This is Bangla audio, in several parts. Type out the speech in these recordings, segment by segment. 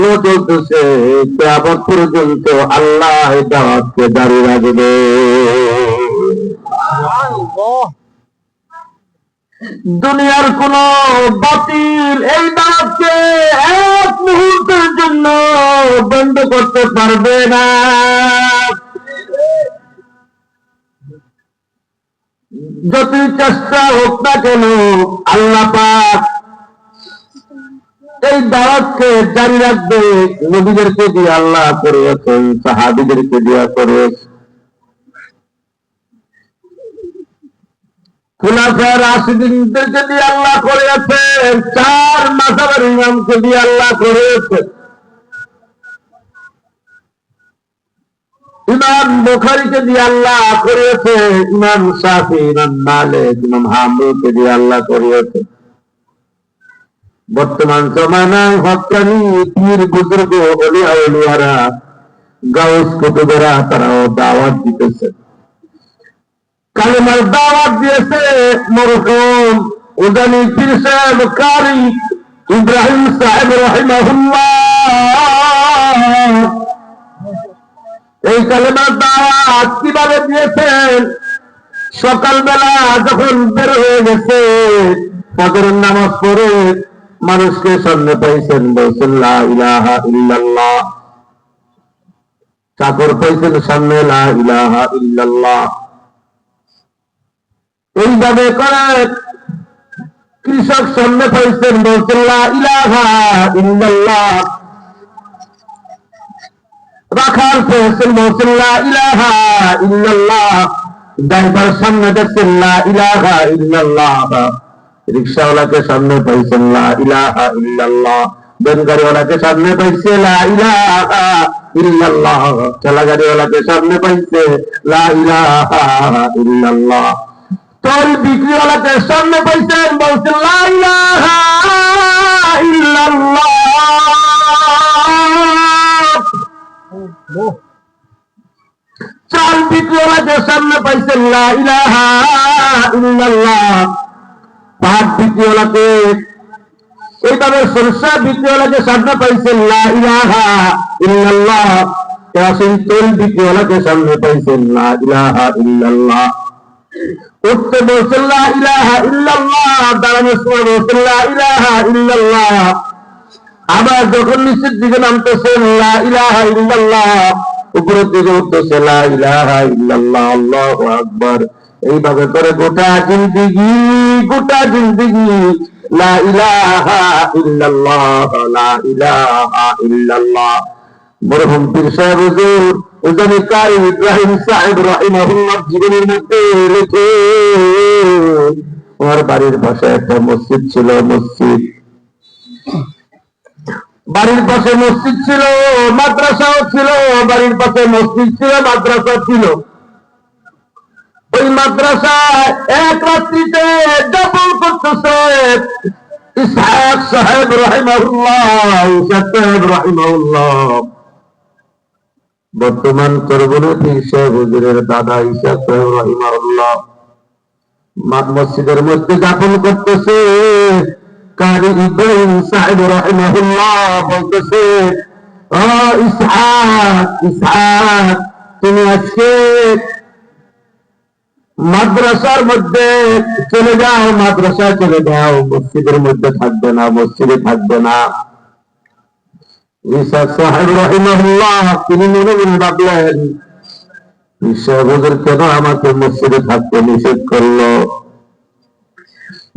এখনো চলতেছে, কিয়ামত পর্যন্ত আল্লাহ দাওয়াতকে জারি রাখবে। দুনিয়ার কোন বাতিল এই দাওয়াতকে এক মুহূর্তের জন্য বন্ধ করতে পারবে না। যতই চেষ্টা হোক না কেন, আল্লাহ পাক এই দাওয়াতকে জারি রাখবে। নবীদেরকে দিয়ে আল্লাহ করেছেন, সাহাবীদেরকে দিয়ে করেছেন, খুলাফায়ে রাশিদিনদেরকে দিয়ে আল্লাহ করেছেন, 4 মাযহাবের ইমামকে দিয়ে আল্লাহ করেছেন। ইমাম বুখারীকে দিয়ে আল্লাহ করেছে, ইমাম শাফি, ইমাম মালিক, ইমাম হাম্বলকে দিয়ে আল্লাহ করেছে। বর্তমান জমানায় হক্কানি পীর বুজুর্গ ওলিয়া ওলিয়ারা, গাউস কুতুবেরা তারাও দাওয়াত দিতেছে, কালেমার দাওয়াত দিয়েছে। মরহুম উজানি পীর সাহেব কারি ইব্রাহিম সাহেব রাহিমাহুল্লাহ এই কালেমার দাওয়াত কিভাবে দিয়েছেন? সকালবেলা যখন বের হয়ে গেছে, ফজরের নামাজ পড়ে মানুষকে সামনে পাইছেন, বলছেন লা ইলাহা ইল্লাল্লাহ। চাকর পাইছেন সামনে, লা ইলাহা ইল্লাল্লাহ। এইভাবে করে কৃষক সামনে পাইছেন, বলছেন লা ইলাহা ইল্লাল্লাহ। রাখাল পেয়েছেন, বলছেন লা ইলাহা ইল্লাল্লাহ। ড্রাইভার সামনে দেখছেন, লা ইলাহা ইল্লাল্লাহ। রিক্সাওয়ালাকে সামনে পাইছেন, লা ইলাহা ইল্লাল্লাহ। বেনগাড়িওয়ালাকে সামনে পাইছে, লা ইলাহা ইল্লাল্লাহ। ঠেলা গাড়িওয়ালাকে সামনে পাইছে, লা ইলাহা ইল্লাল্লাহ। তল বিক্রিওয়ালাকে সামনে পাইছেন, বলছেন লা ইলাহা ইল্লাল্লাহ। চাল বিক্রিওয়ালাকে সামনে পাইছেন, লা ইলাহা ইল্লাল্লাহ। পাট বিক্রিওয়ালাকে, এইভাবে সরষা বিক্রিওয়ালাকে সামনে পাইছেন, লা ইলাহা ইল্লাল্লাহ। কেরোসিন তেল বিক্রিওয়ালাকে সামনে পাইছেন, লা ইলাহা ইল্লাল্লাহ। উঠতে বলছেন, লা ইলাহা ইল্লাল্লাহ। দাঁড়ানোর সময় বলছেন, লা ইলাহা ইল্লাল্লাহ। আবার যখন নিচের দিকে নামতেছেন, লা ইলাহা ইল্লাল্লাহ। উপরের দিকে উঠতেছে, লা ইলাহা ইল্লাল্লাহ, আল্লাহু আকবার। এইভাবে করে গোটা জিন্দেগি লা ইলাহা ইল্লাল্লাহ, লা ইলাহা ইল্লাল্লাহ। মরহুম পীর সাহেব হুজুর উজানি কারি ইব্রাহিম সাহেব রাহিমাহুল্লাহ জীবনের মধ্যে রেখে, ওর বাড়ির পাশে একটা মসজিদ ছিল, বাড়ির পাশে মসজিদ ছিল, মাদ্রাসাও ছিল। বাড়ির পাশে মসজিদ ছিল, মাদ্রাসা ছিল। ওই মাদ্রাসায় এক রাত্রিতে দখল করতেছে ইসহাক সাহেব রাহিমাহুল্লাহ। বর্তমান করবরতী শেখ হুজুরের দাদা ইসহাক সাহেব রাহিমাহুল্লাহ মসজিদের মধ্যে দাফন করতেছে। কারি ইব্রাহিম সাহেব রাহিমাহুল্লাহ বলতেছে, ও ইসহাক, তুমি আজকে মাদ্রাসার মধ্যে চলে যাও, মাদ্রাসায় চলে যাও, মসজিদের মধ্যে থাকবে না, মসজিদে থাকবে না। ইসহাক সাহেব রাহিমাহুল্লাহ তিনি মনে মনে ভাবলেন, হুজুর কেন আমাকে মসজিদে থাকতে নিষেধ করলো?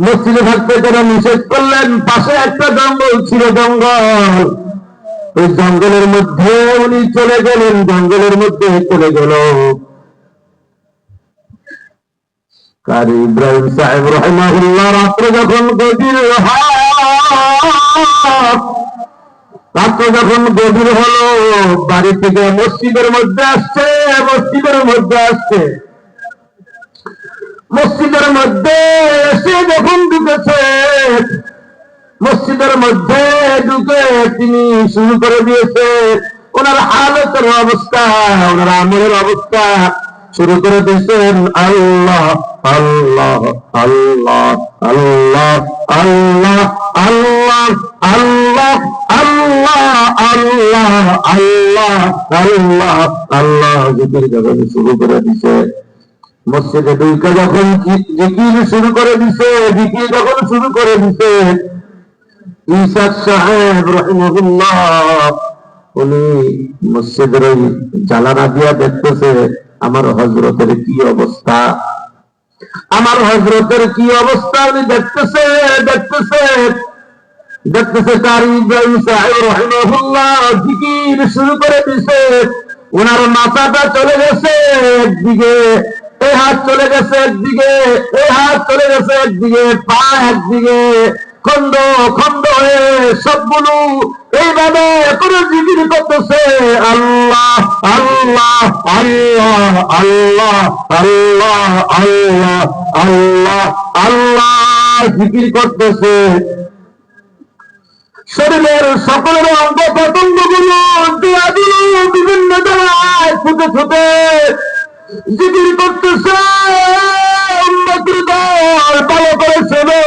মসজিদে থাকতে কেন নিষেধ করলেন? পাশে একটা জঙ্গল ছিল, জঙ্গল। ওই জঙ্গলের মধ্যে উনি চলে গেলেন, জঙ্গলের মধ্যে চলে গেল। কারি ইব্রাহিম সাহেব রাহিমাহুল্লাহ রাত্রে যখন গভীর হলো, বাড়ি থেকে মসজিদের মধ্যে আসছে, মসজিদের মধ্যে এসে যখন ঢুকেছে, মসজিদের মধ্যে ঢুকে তিনি শুরু করে দিয়েছে ওনার হালতের অবস্থা, ওনার আমলের অবস্থা শুরু করে দিয়েছেন, আল্লাহ আল্লাহ আল্লাহ আল্লাহ আল্লাহ আল্লাহ আল্লাহ আল্লাহ আল্লাহ আল্লাহ আল্লাহ জিকির যখন শুরু করে দিছে, মসজিদে ঢুকে যখন জিকির শুরু করে দিছে, জিকির যখন শুরু করে দিছে, ইসাক সাহেব রহিমাহুল্লাহ উনি মসজিদের ওই জানালা দিয়া দেখতেছে আমার হযরতের কি অবস্থা, আমার হযরতের কি অবস্থা উনি দেখতেছে দেখতেছে দেখতেছে। তার ইব্রাহিম সাহেব রহিমাহুল্লাহ জিকির শুরু করে দিছে, ওনার মাথাটা চলে গেছে একদিকে, এই হাত চলে গেছে একদিকে, এই হাত চলে গেছে একদিকে, পা একদিকে, খন্ড খন্ড হয়ে সবগুলো এইভাবে করে জিকির করতেছে আল্লাহ আল্লাহ আল্লাহ আল্লাহ আল্লাহ আল্লাহ আল্লাহ আল্লাহ জিকির করতেছে। শরীরের সকলের অঙ্গ প্রত্যঙ্গ গুলো বিভিন্ন জায়গায় ফুটে ফুটে জিকির করতেছে। ভালো করে শোনো,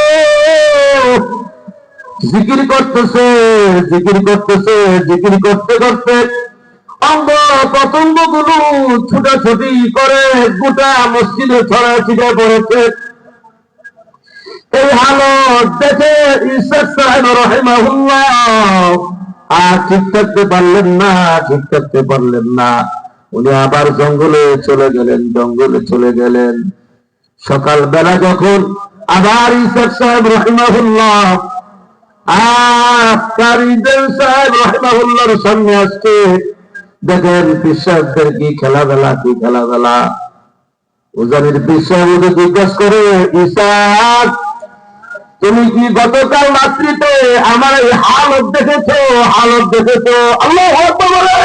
জিকির করতেছে জিকির করতেছে জিকির করতে করতে অঙ্গ প্রত্যঙ্গ গুলো ছুটাছুটি করে গোটা মসজিদে ছড়া ছিটে পড়েছে। এই হালত দেখে ইসাক সাহেব রাহিমাহুল্লাহ আর ঠিক থাকতে পারলেন না, ঠিক থাকতে পারলেন না। উনি আবার জঙ্গলে চলে গেলেন, জঙ্গলে চলে গেলেন। সকালবেলা যখন আবার ইসাক সাহেব রাহিমাহুল্লাহ কারিদের সাহেব রাহিমাহুল্লাহর সামনে আসছে, দেখেন বিশ্বাসদের কি খেলাধুলা, কি খেলাধুলা। উজানির বিশ্বাস জিজ্ঞাসা করে, ইসাক তুমি কি গতকাল রাত্রিতে আমার এই হালত দেখেছো, হালত দেখেছো? আল্লাহু আকবার বলে,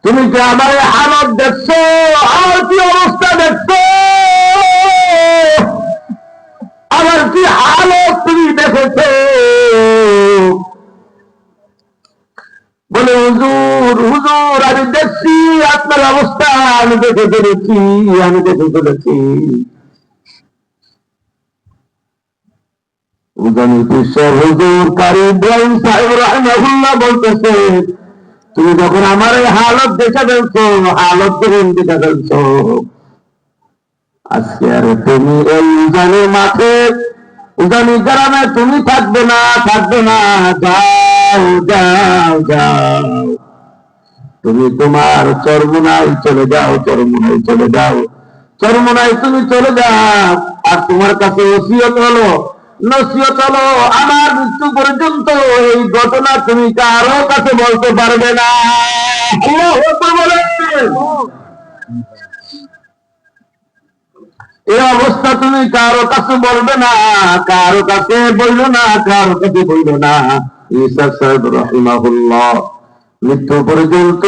তুমি কি আমার এই হালত দেখছো, আমার কি অবস্থা দেখছো, আমার কি হালত তুমি দেখেছো? বলে হুজুর হুজুর আমি দেখছি আপনার অবস্থা, আমি দেখে ফেলেছি, আমি দেখে ফেলেছি। বলতেছে তুমি যখন আমার এই হালত দেখে ফেলছো, হালত দেখে ফেলছো, আজকে আর তুমি এই উজানের মাঠে উজানি গ্রামে তুমি থাকবে না, থাকবে না, যাও যাও যাও, তুমি তোমার চরমোনাই চলে যাও, চরমোনাই চলে যাও, চরমোনাই তুমি চলে যাও। আর তোমার কাছে ওসিয়ত হলো, নসিহত হলো, আমার মৃত্যু পর্যন্ত এই ঘটনা তুমি কারো কাছে বলতে পারবে না। এই অবস্থা তুমি কারো কাছে বলবে না, কারো কাছে বলল না, কারো কাছে বলল না। ইসাক সাহেব রাহিমাহুল্লাহ মৃত্যু পর্যন্ত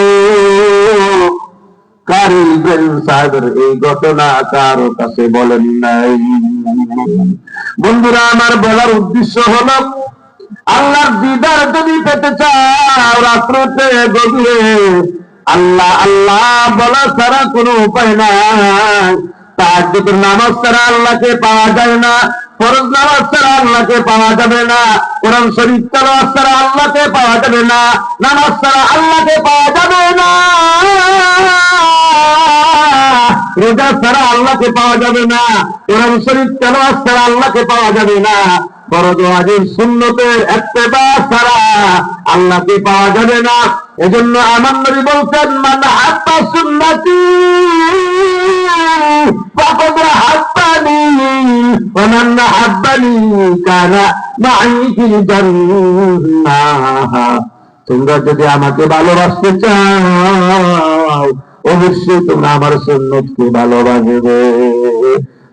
কারি ইব্রাহিম সাহেবের এই ঘটনা কারো কাছে বলেন নাই। বন্ধুরা আমার বলার উদ্দেশ্য হলো, আল্লাহর দিদার যদি পেতে চাও রাত্রতে গভীরে, আল্লাহ আল্লাহ বলা ছাড়া কোনো উপায় নাই। তাহাজ্জুদের নামাজ ছাড়া আল্লাহকে পাওয়া যায় না, ফরজ নামাজ ছাড়া আল্লাহকে পাওয়া যাবে না, কোরআন শরীফ তেলাওয়াত ছাড়া আল্লাহকে পাওয়া যাবে না, নামাজ ছাড়া আল্লাহকে পাওয়া যাবে না, রোজা ছাড়া আল্লাহকে পাওয়া যাবে না, কোরআন শরীফ তেলাওয়াত ছাড়া আল্লাহকে পাওয়া যাবে না, ফরজ ওয়াজিব সুন্নতের ইত্তেবা ছাড়া আল্লাহকে পাওয়া যাবে না। এজন্য আমার নবী বলছেন, মান হাব্বা সুন্নতি ফাকাদ হাব্বানি ওয়া মান হাব্বানি কানা মাই ফিল জান্নাহ। তোমরা যদি আমাকে ভালোবাসতে চাও অবশ্যই তোমরা আমার সুন্নতকে ভালোবাসবে,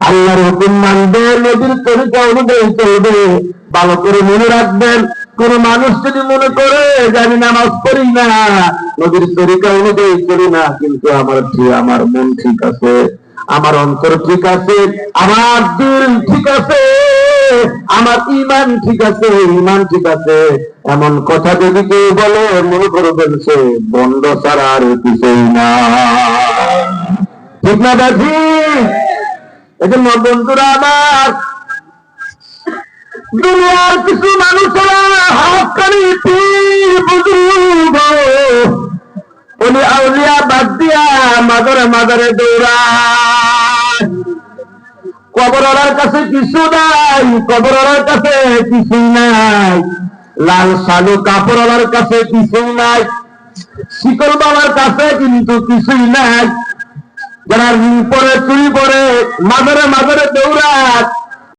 আল্লাহর হুকুম মানবে, নবীর তরিকা অনুযায়ী চলবে। ভালো করে মনে রাখবেন, কোন মানুষ যদি মনে করে যে আমি নামাজ পড়ি না, নবীর তরিকা অনুযায়ী চলি না, কিন্তু আমার মন ঠিক আছে, আমার অন্তর ঠিক আছে, আমার দিল ঠিক আছে, আমার ইমান ঠিক আছে, ইমান ঠিক আছে, এমন কথা যদি কেউ বলে মনে করবেন সে বন্ড ছাড়া আর কিছুই না। ঠিক না দেখি? এজন্য বন্ধুরা আমার, দুনিয়ার কিছু মানুষেরা হাক্কানি পীর বুজুর্গ মাজারে দৌড়ায়। কবরওয়ালার কাছে কিছু নাই, কবরওয়ালার কাছে কিছুই নাই, লাল সালু কাপড়ওয়ালার কাছে কিছুই নাই, শিকল বাবার কাছে কিন্তু কিছুই নাই। যারা ঋণ পরে চুরি করে মাজারে মাজারে দৌড়ায়,